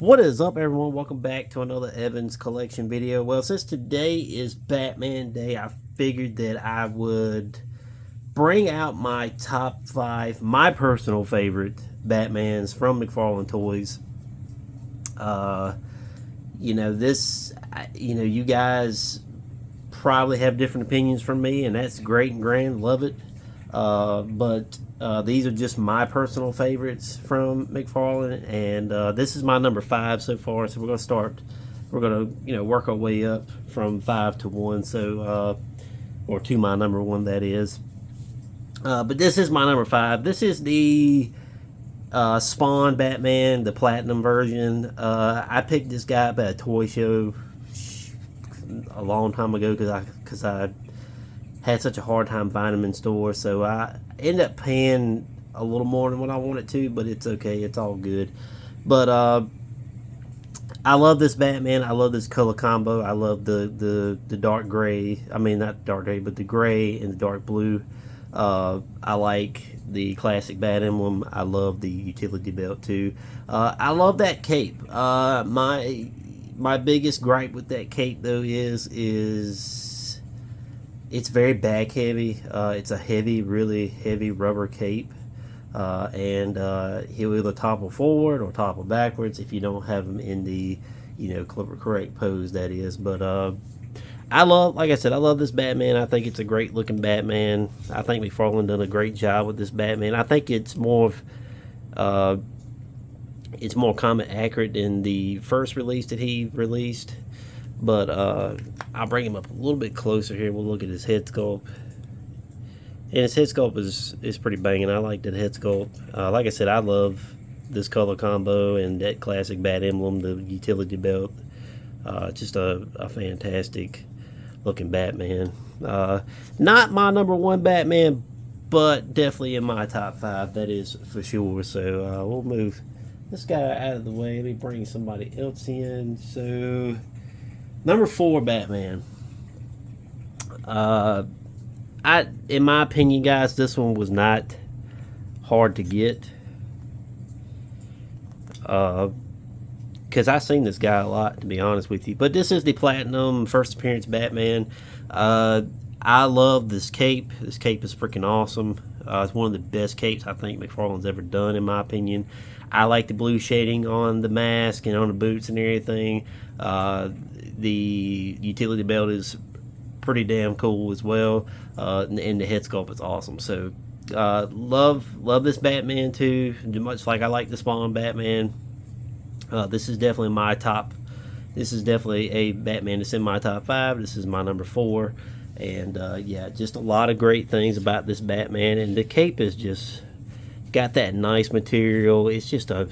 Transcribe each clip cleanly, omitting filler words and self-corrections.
What is up, everyone? Welcome back to another Evans collection video. Well, since today is Batman Day, I figured that I would bring out my top 5, my personal favorite Batmans from McFarlane Toys. Uh, you guys probably have different opinions from me, and that's great and grand. Love it. But these are just my personal favorites from McFarlane, and this is my number 5 so far. So we're gonna start. We're gonna work our way up from 5 to 1. So or to my number 1, that is. But this is my number 5. This is the Spawn Batman, the Platinum version. I picked this guy up at a toy show a long time ago because I had such a hard time finding them in stores, so I ended up paying a little more than what I wanted to, but it's okay, it's all good. But I love this Batman. I love this color combo. I love the dark gray. I mean, not dark gray, but the gray and the dark blue. I like the classic Bat emblem. I love the utility belt too. I love that cape. My biggest gripe with that cape though is it's very back heavy. It's a really heavy rubber cape, and he'll either topple forward or topple backwards if you don't have him in the correct pose, that is. But like I said, I love this Batman. I think it's a great looking Batman. I think McFarlane done a great job with this Batman. I think it's more comic accurate than the first release that he released. But I'll bring him up a little bit closer here. We'll look at his head sculpt. And his head sculpt is pretty banging. I like that head sculpt. Like I said, I love this color combo and that classic Bat emblem, the utility belt. Just a fantastic looking Batman. Not my number 1 Batman, but definitely in my top 5, that is for sure. So we'll move this guy out of the way. Let me bring somebody else in. So number 4, Batman. In my opinion, guys, this one was not hard to get. Because I've seen this guy a lot, to be honest with you. But this is the Platinum first appearance Batman. I love this cape. This cape is freaking awesome. It's one of the best capes I think McFarlane's ever done, in my opinion. I like the blue shading on the mask and on the boots and everything. The utility belt is pretty damn cool as well, and the head sculpt is awesome. So love this Batman too, much like I like the Spawn Batman. This is definitely my top. This is definitely a Batman that's in my top 5. This is my number 4, and yeah, just a lot of great things about this Batman. And the cape is just got that nice material. It's just a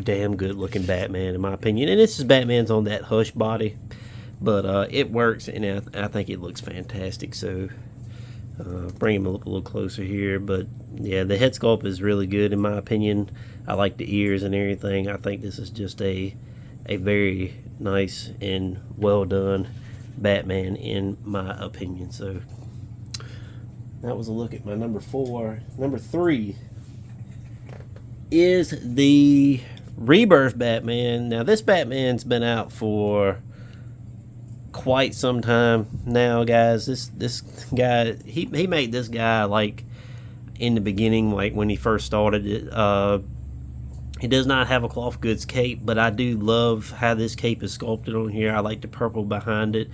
damn good looking Batman, in my opinion. And this is Batman's on that hush body, but it works, and I think it looks fantastic. So bring him up a little closer here. But yeah, the head sculpt is really good, in my opinion. I like the ears and everything. I think this is just a very nice and well done Batman, in my opinion. So that was a look at my number 4. Number 3 is the Rebirth Batman. Now, this Batman's been out for quite some time now, guys. This guy, he made this guy like in the beginning, like when he first started it. He does not have a cloth goods cape, but I do love how this cape is sculpted on here. I like the purple behind it.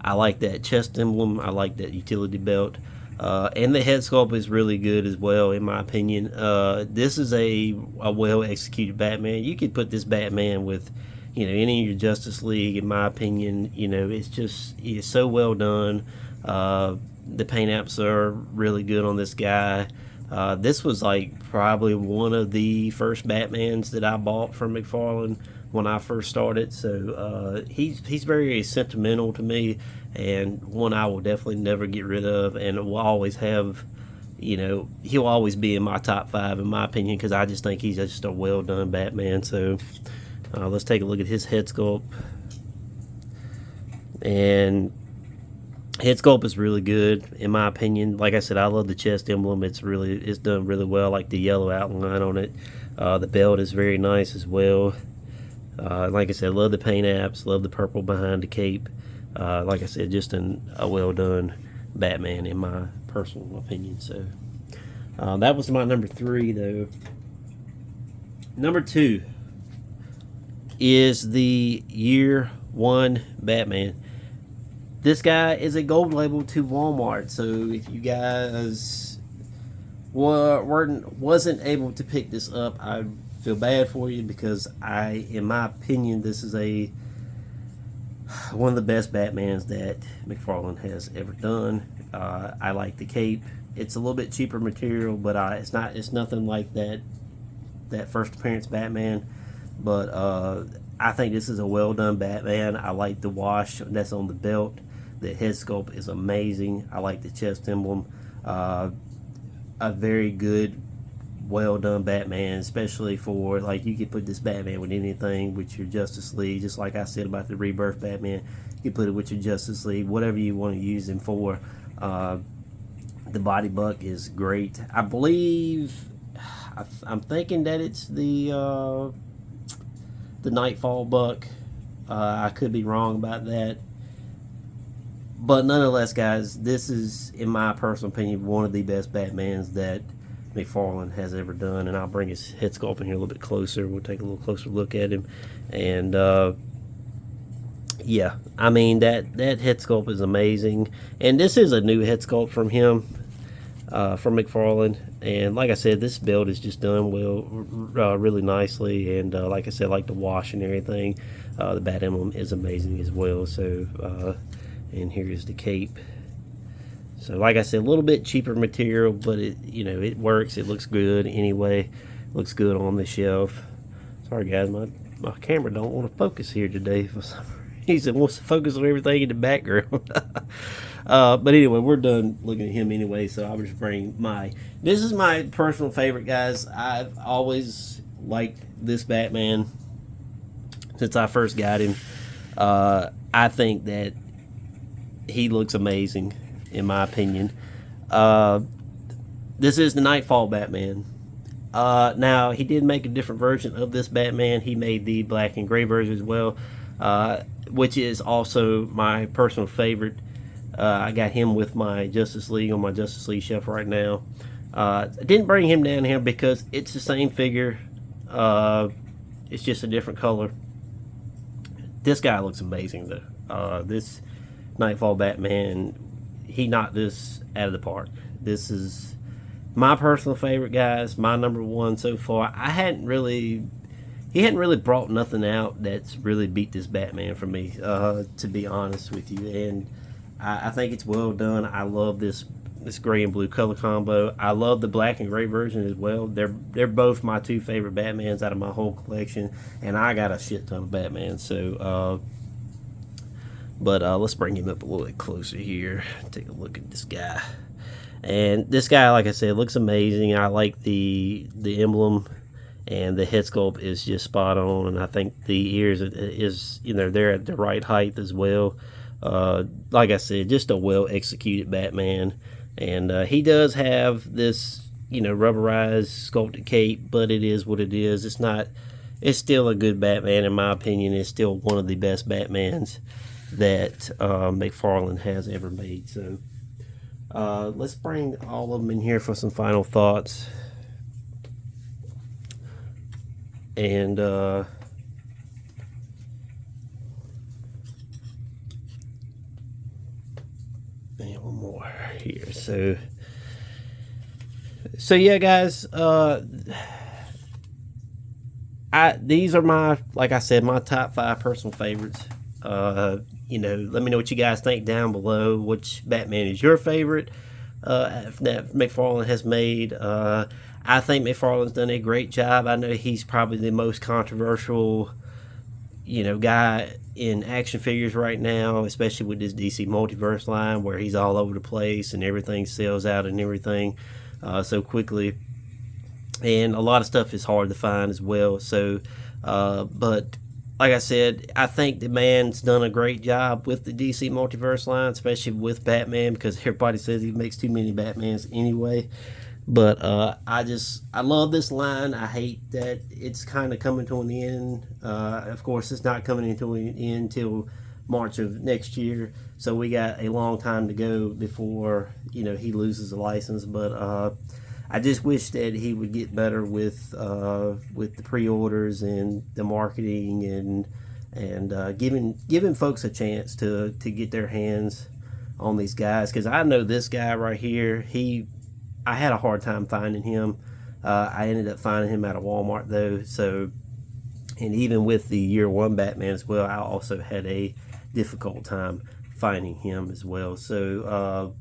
I like that chest emblem. I like that utility belt. And the head sculpt is really good as well, in my opinion. This is a well executed Batman. You could put this Batman with any of your Justice League, in my opinion. It's so well done. The paint apps are really good on this guy. This was like probably one of the first Batmans that I bought from McFarlane when I first started. So he's very sentimental to me, and one I will definitely never get rid of, and will always have. He'll always be in my top 5, in my opinion, because I just think he's just a well done Batman. So let's take a look at his head sculpt. And head sculpt is really good, in my opinion. Like I said, I love the chest emblem. It's done really well. I like the yellow outline on it. The belt is very nice as well. Like I said, love the paint apps, love the purple behind the cape. Like I said, just a well done Batman in my personal opinion. So that was my number 3, though. Number 2 is the Year One Batman. This guy is a gold label to Walmart. So if you guys wasn't able to pick this up, I feel bad for you, because in my opinion, this is one of the best Batmans that McFarlane has ever done. I like the cape. It's a little bit cheaper material, but it's nothing like that first appearance Batman. But I think this is a well done Batman. I like the wash that's on the belt. The head sculpt is amazing. I like the chest emblem. A very good, well done Batman, especially for, like, you could put this Batman with anything, with your Justice League, just like I said about the Rebirth Batman. You can put it with your Justice League, whatever you want to use him for. The body buck is great. I believe, I'm thinking that it's the Nightfall buck. I could be wrong about that. But nonetheless, guys, this is, in my personal opinion, one of the best Batmans that McFarlane has ever done. And I'll bring his head sculpt in here a little bit closer. We'll take a little closer look at him. And yeah, I mean, that head sculpt is amazing. And this is a new head sculpt from him, from McFarlane. And like I said, this build is just done well, really nicely. And like I said, like the wash and everything. The Bat Emblem is amazing as well. So and here's the cape. So like I said, a little bit cheaper material, but it works. It looks good anyway. Looks good on the shelf. Sorry guys, my camera don't want to focus here today for some reason. It wants to focus on everything in the background. But anyway, we're done looking at him anyway, so I'll just bring this is my personal favorite, guys. I've always liked this Batman since I first got him. I think that he looks amazing, in my opinion. This is the Nightfall Batman. Now, he did make a different version of this Batman. He made the black and gray version as well, which is also my personal favorite. I got him with my Justice League on my Justice League shelf right now. I didn't bring him down here because it's the same figure. It's just a different color. This guy looks amazing, though. This Nightfall Batman, he knocked this out of the park. This is my personal favorite, guys. My number 1 so far. He hadn't really brought nothing out that's really beat this Batman for me, to be honest with you. And I think it's well done. I love this gray and blue color combo. I love the black and gray version as well. They're both my 2 favorite Batmans out of my whole collection, and I got a shit ton of Batman. So but let's bring him up a little bit closer here. Take a look at this guy. And this guy, like I said, looks amazing. I like the emblem, and the head sculpt is just spot on. And I think the ears is they're at the right height as well. Like I said, just a well executed Batman. And he does have this rubberized sculpted cape, but it is what it is. It's still a good Batman, in my opinion. It's still one of the best Batmans that McFarlane has ever made. So let's bring all of them in here for some final thoughts. And one more here. So yeah, guys, these are like I said, my top 5 personal favorites. Let me know what you guys think down below. Which Batman is your favorite that McFarlane has made? I think McFarlane's done a great job. I know he's probably the most controversial, guy in action figures right now, especially with this DC Multiverse line where he's all over the place and everything sells out and everything so quickly. And a lot of stuff is hard to find as well. So, but like I said, I think the man's done a great job with the DC Multiverse line, especially with Batman, because everybody says he makes too many Batmans anyway. But I love this line. I hate that it's kind of coming to an end. Of course, it's not coming into an end until March of next year, so we got a long time to go before he loses the license. But I just wish that he would get better with the pre-orders and the marketing and giving folks a chance to get their hands on these guys, because I know this guy right here. I had a hard time finding him. I ended up finding him at a Walmart though. So, and even with the year one Batman as well, I also had a difficult time finding him as well. So,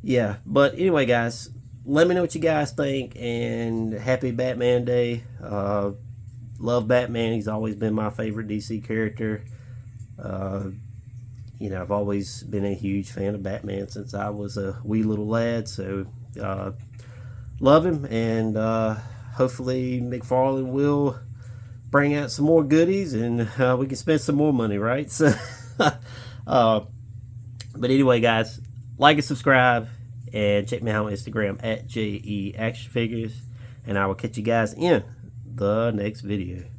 yeah. But anyway, guys, let me know what you guys think, and happy Batman Day. Love Batman. He's always been my favorite DC character. I've always been a huge fan of Batman since I was a wee little lad. So, love him, and hopefully McFarlane will bring out some more goodies, and we can spend some more money, right? So, but anyway, guys, like and subscribe, and check me out on Instagram at JE Action Figures, and I will catch you guys in the next video.